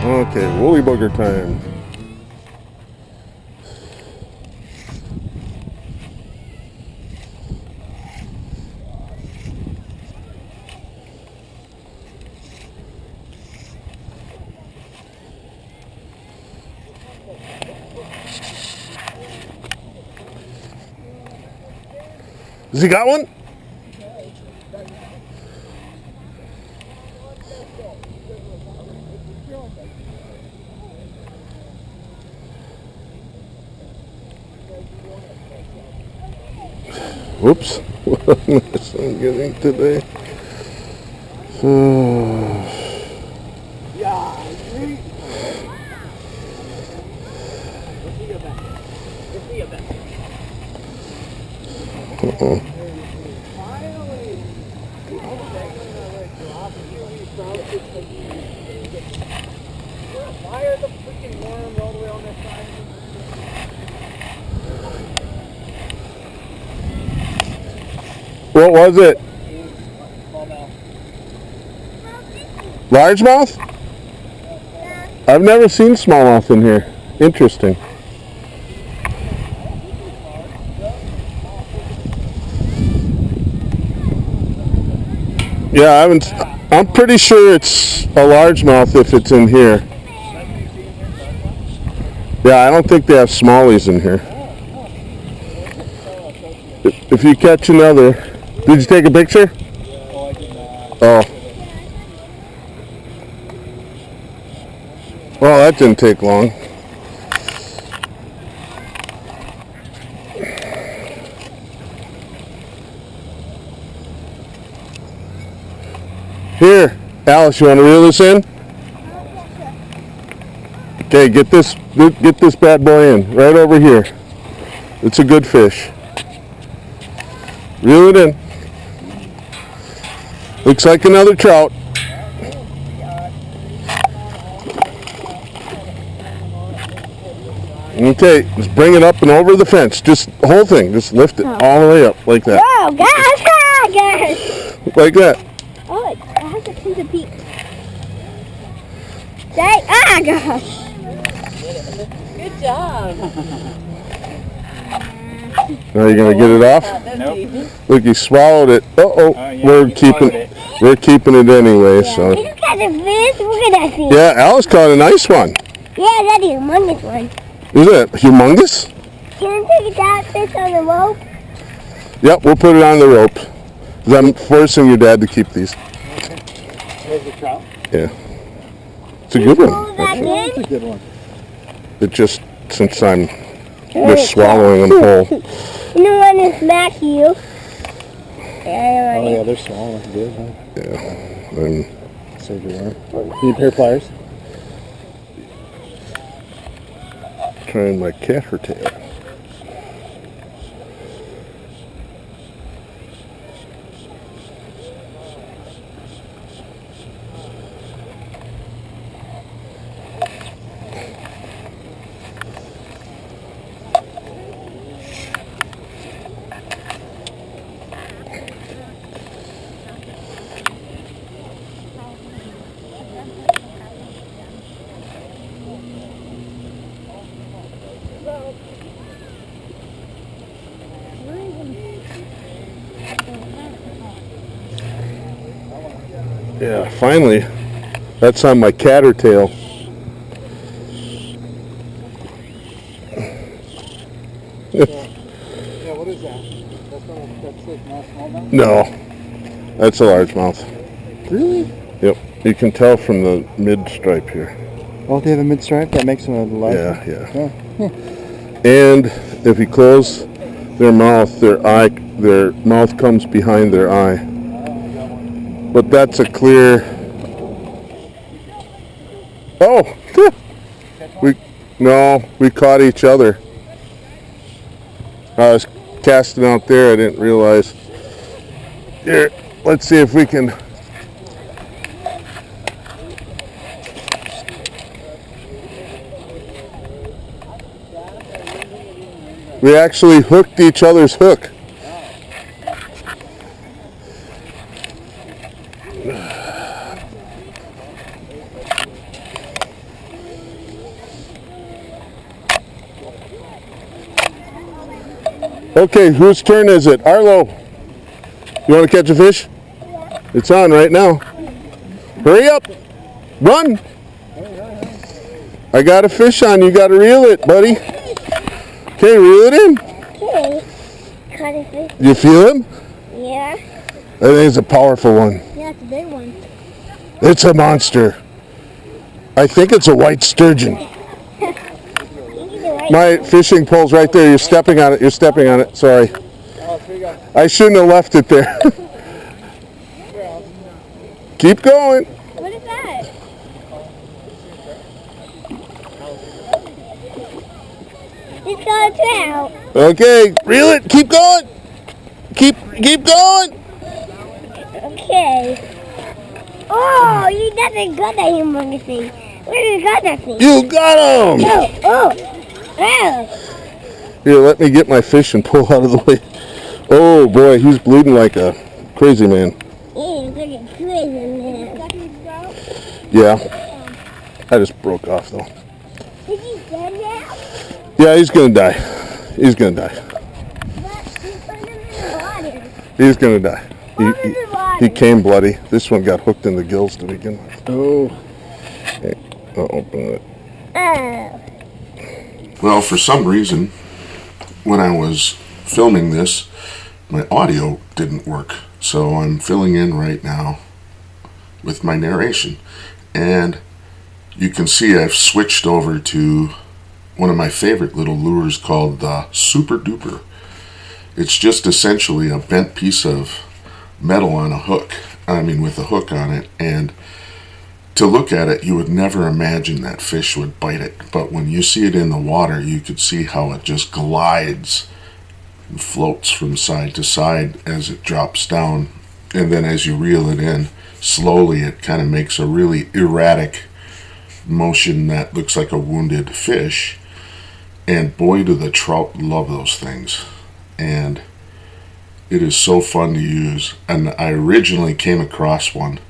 Okay, woolly booger time. Has he got one? Whoops. What a mess I'm getting today. Uh-oh. What was it? Largemouth? I've never seen smallmouth in here. Interesting. Yeah, I haven't. I'm pretty sure it's a largemouth if it's in here. Yeah, I don't think they have smallies in here. If you catch another, did you take a picture? Oh, I did not. Oh. Well, that didn't take long. Here, Alice, you want to reel this in? Okay, get this bad boy in, right over here. It's a good fish. Reel it in. Looks like another trout. Okay, just bring it up and over the fence. Just the whole thing. Just lift it all the way up like that. Oh, gosh. Like that. Oh, it has a piece of peak. Gosh. Good job. Now you're gonna get it off? Nope. Look, he swallowed it. Yeah, we're keeping it anyway. Yeah, So. look at the fish. Look at that fish. Yeah, Alice caught a nice one. Yeah, that's a humongous one. Is it humongous? Can I take that fish on the rope? Yep, we'll put it on the rope. 'Cause I'm forcing your dad to keep these. There's a trout. Yeah. It's a good one. Pull that Actually. That's a in. good one. It just, since I'm just swallowing them whole. You don't want to smack you. Oh yeah, they're small. That's good, huh? Yeah. And Save your arm. Need a pair of pliers? trying my catter tail. Yeah, finally, that's on my catter tail. Yeah, what is that? That's like not smallmouth? No, that's a largemouth. Really? Yep, you can tell from the mid stripe here. Oh, they have a mid stripe? That makes them a large. Yeah. Yeah. And if you close their mouth, their mouth comes behind their eye. But that's a clear. Oh, we caught each other. I was casting out there. I didn't realize. Here, let's see if we can. We actually hooked each other's hook. Okay, whose turn is it? Arlo, you want to catch a fish? It's on right now. Hurry up. Run. I got a fish on. You got to reel it, buddy. Okay, reel it in. Okay. Caught a fish. You feel him? Yeah. I think it's a powerful one. Yeah, it's a big one. It's a monster. I think it's a white sturgeon. My fishing pole's right there. You're stepping on it. You're stepping on it. Sorry. I shouldn't have left it there. Keep going. What is that? It's got a trout. Okay, reel it. Keep going. Keep going. Okay. Oh, you definitely got that humongous thing. Where did you got that thing? You got him. Oh. Here, let me get my fish and pull out of the way. Oh boy, he's bleeding like a crazy man. Yeah, it's like a crazy man. Yeah. I just broke off though. Is he dead now? Yeah, he's gonna die. He's gonna die. But he put him in the water. He's gonna die. Put him in the water. He came bloody. This one got hooked in the gills to begin with. Oh. Okay, I'll open it. Oh. Well, for some reason, when I was filming this, my audio didn't work. So I'm filling in right now with my narration. And you can see I've switched over to one of my favorite little lures called the Super Duper. It's just essentially a bent piece of metal on a hook. With a hook on it. And to look at it, you would never imagine that fish would bite it. But when you see it in the water, you could see how it just glides and floats from side to side as it drops down. And then as you reel it in, slowly it kind of makes a really erratic motion that looks like a wounded fish. And boy, do the trout love those things. And it is so fun to use. And I originally came across one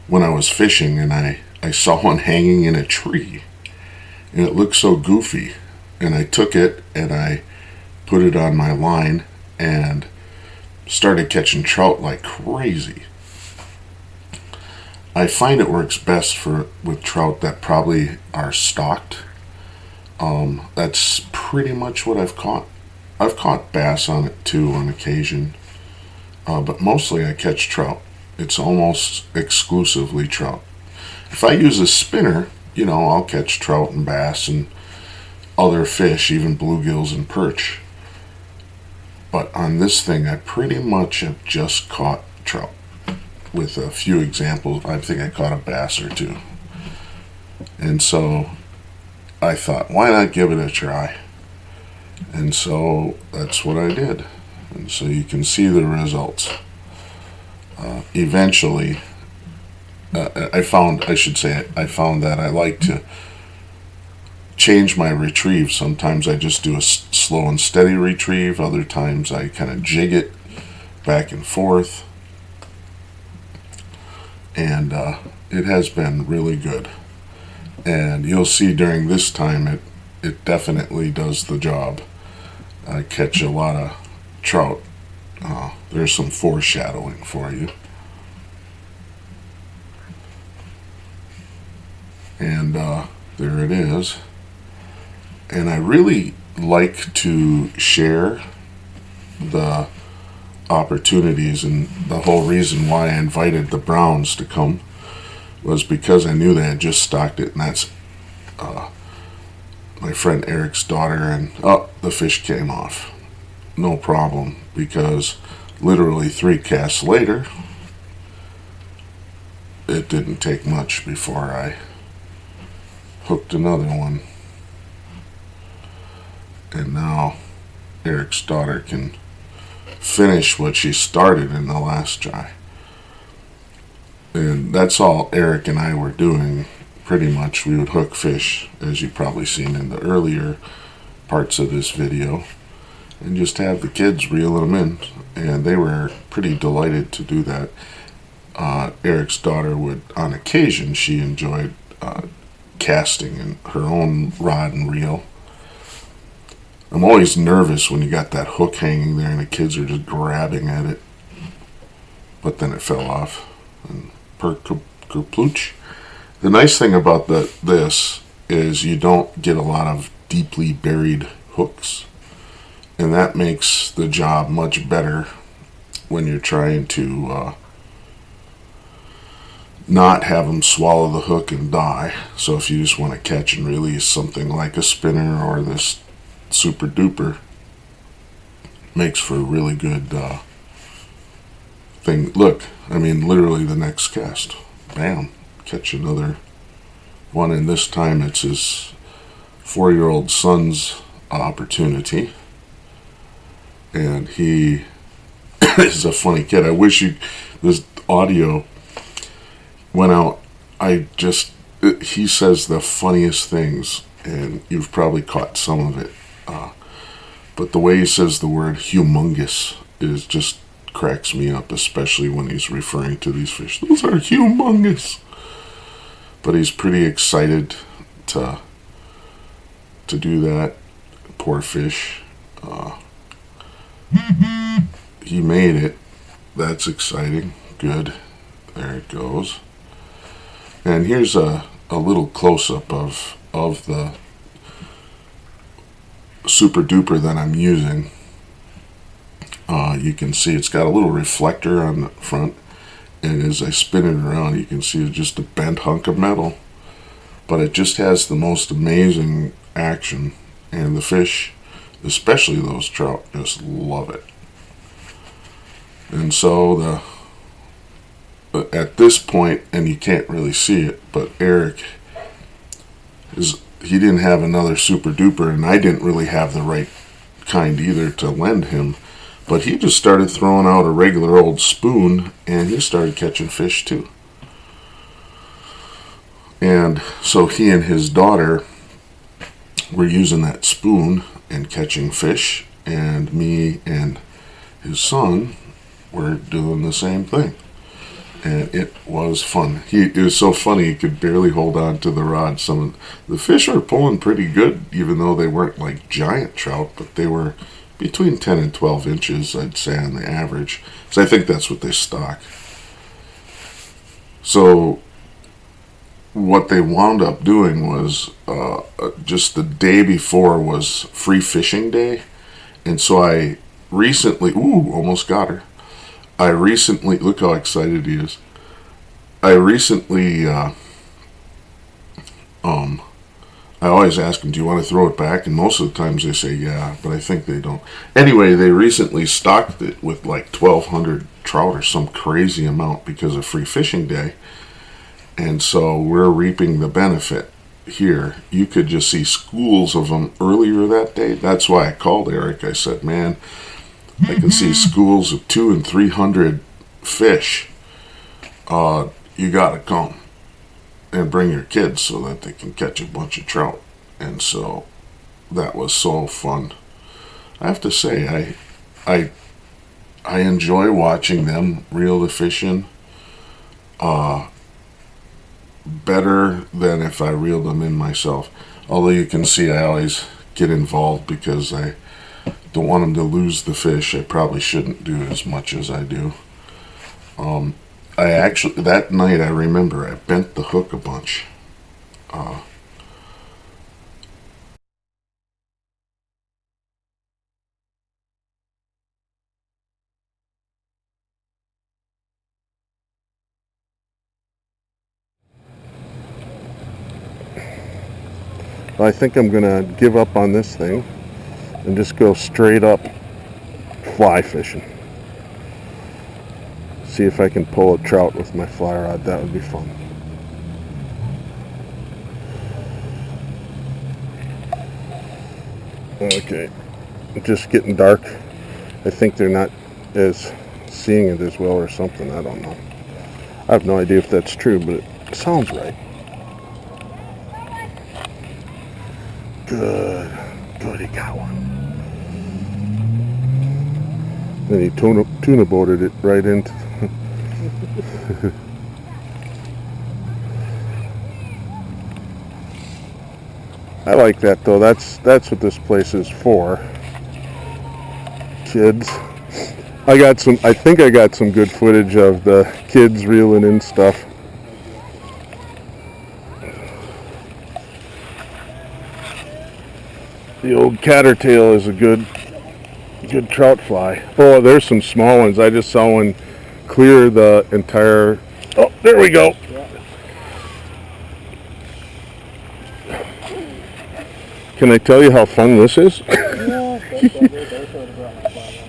when I was fishing, and I saw one hanging in a tree. And it looked so goofy. And I took it and I put it on my line and started catching trout like crazy. I find it works best with trout that probably are stocked. That's pretty much what I've caught. I've caught bass on it too on occasion, but mostly I catch trout. It's almost exclusively trout. If I use a spinner, I'll catch trout and bass and other fish, even bluegills and perch. But on this thing, I pretty much have just caught trout. With a few examples, I think I caught a bass or two. And so I thought, why not give it a try? And so that's what I did. And so you can see the results. Eventually, I found that I like to change my retrieve. Sometimes I just do a slow and steady retrieve. Other times I kind of jig it back and forth. And it has been really good. And you'll see during this time it definitely does the job. I catch a lot of trout. There's some foreshadowing for you. And there it is. And I really like to share the opportunities, and the whole reason why I invited the Browns to come was because I knew they had just stocked it, and that's my friend Eric's daughter, and the fish came off. No problem, because literally 3 casts later, it didn't take much before I hooked another one. And now Eric's daughter can finish what she started in the last try. And that's all Eric and I were doing. Pretty much we would hook fish, as you've probably seen in the earlier parts of this video, and just have the kids reel them in, and they were pretty delighted to do that. Eric's daughter would, on occasion, she enjoyed casting in her own rod and reel. I'm always nervous when you got that hook hanging there and the kids are just grabbing at it. But then it fell off. And kerplooch. The nice thing about this is you don't get a lot of deeply buried hooks. And that makes the job much better when you're trying to not have them swallow the hook and die. So if you just want to catch and release something like a spinner or this super duper, makes for a really good thing. Look, I mean, literally the next cast. Bam. Catch another one, and this time it's his 4-year-old son's opportunity. And he is a funny kid. I wish this audio went out. He says the funniest things, and you've probably caught some of it. But the way he says the word humongous is just cracks me up, especially when he's referring to these fish. Those are humongous. But he's pretty excited to do that. Poor fish. He made it. That's exciting. Good. There it goes. And here's a little close-up of the super duper that I'm using. You can see it's got a little reflector on the front, and as I spin it around, you can see it's just a bent hunk of metal, but it just has the most amazing action, and the fish, especially those trout, just love it. And so at this point, and you can't really see it, but Eric he didn't have another super duper, and I didn't really have the right kind either to lend him. But he just started throwing out a regular old spoon, and he started catching fish too. And so he and his daughter were using that spoon and catching fish, and me and his son were doing the same thing. And it was fun. It was so funny, he could barely hold on to the rod. Some of the fish were pulling pretty good, even though they weren't like giant trout, but they were between 10 and 12 inches, I'd say, on the average. So I think that's what they stock. So what they wound up doing was just the day before was free fishing day. And so I recently, almost got her. Look how excited he is. I always ask them, do you want to throw it back? And most of the times they say yeah, but I think they don't. Anyway, they recently stocked it with like 1,200 trout or some crazy amount because of free fishing day. And so we're reaping the benefit here. You could just see schools of them earlier that day. That's why I called Eric. I said, man, I can see schools of 200 and 300 fish. You got to come and bring your kids so that they can catch a bunch of trout. And so that was so fun. I have to say, I enjoy watching them reel the fish in better than if I reeled them in myself. Although you can see I always get involved because I don't want them to lose the fish. I probably shouldn't do as much as I do. I actually, that night I remember I bent the hook a bunch. I think I'm gonna give up on this thing and just go straight up fly fishing. See if I can pull a trout with my fly rod. That would be fun. Okay, just getting dark. I think they're not as seeing it as well or something. I don't know. I have no idea if that's true, but it sounds right. Good. Good, he got one. Then he tuna boated it right into I like that though. That's what this place is for. Kids. I think I got some good footage of the kids reeling in stuff. The old cattertail is a good trout fly. Oh, there's some small ones. I just saw one clear the entire. Oh, there we go. Can I tell you how fun this is?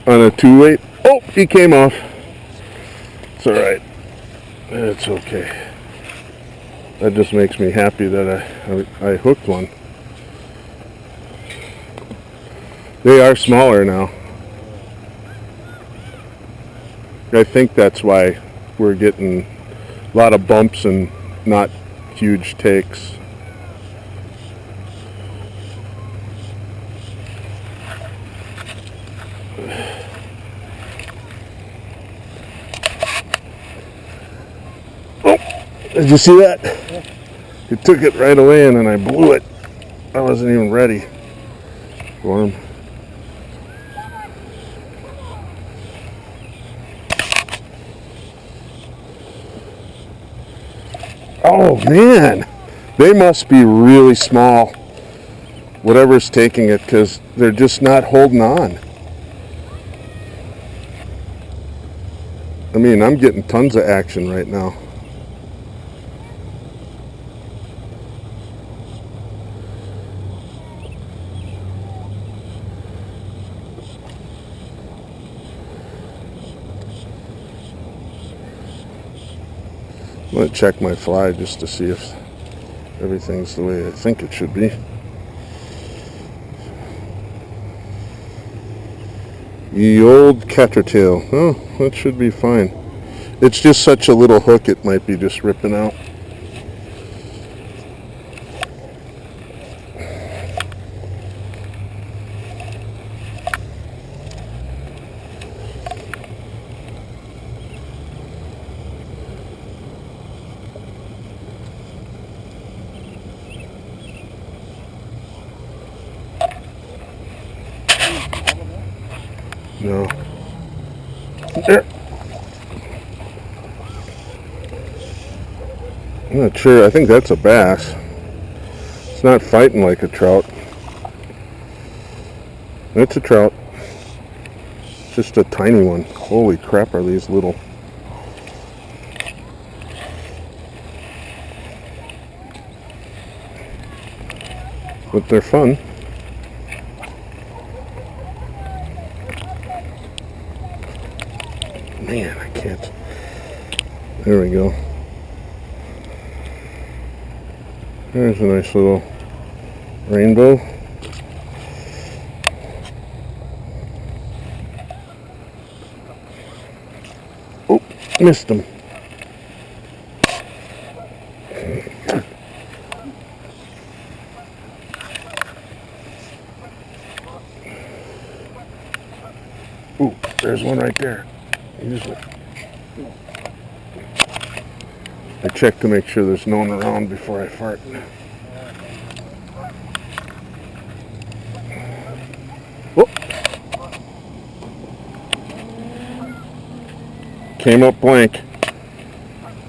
On a 2-weight. Oh, he came off. It's all right. It's okay. That just makes me happy that I hooked one. They are smaller now. I think that's why we're getting a lot of bumps and not huge takes. Oh, did you see that? It took it right away and then I blew it. I wasn't even ready for him. Oh man, they must be really small, whatever's taking it, because they're just not holding on. I mean, I'm getting tons of action right now. I'm going to check my fly just to see if everything's the way I think it should be. The old cattertail. Oh, that should be fine. It's just such a little hook, it might be just ripping out. No. There. I'm not sure. I think that's a bass. It's not fighting like a trout. It's a trout. Just a tiny one. Holy crap, are these little. But they're fun. Man, I can't. There we go. There's a nice little rainbow. Oh, missed him. Ooh, there's one right there. I check to make sure there's no one around before I fart. Whoop. Came up blank.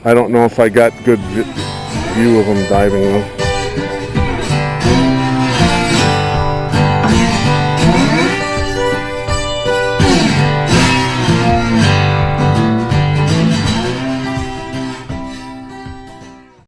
I don't know if I got good view of them diving though.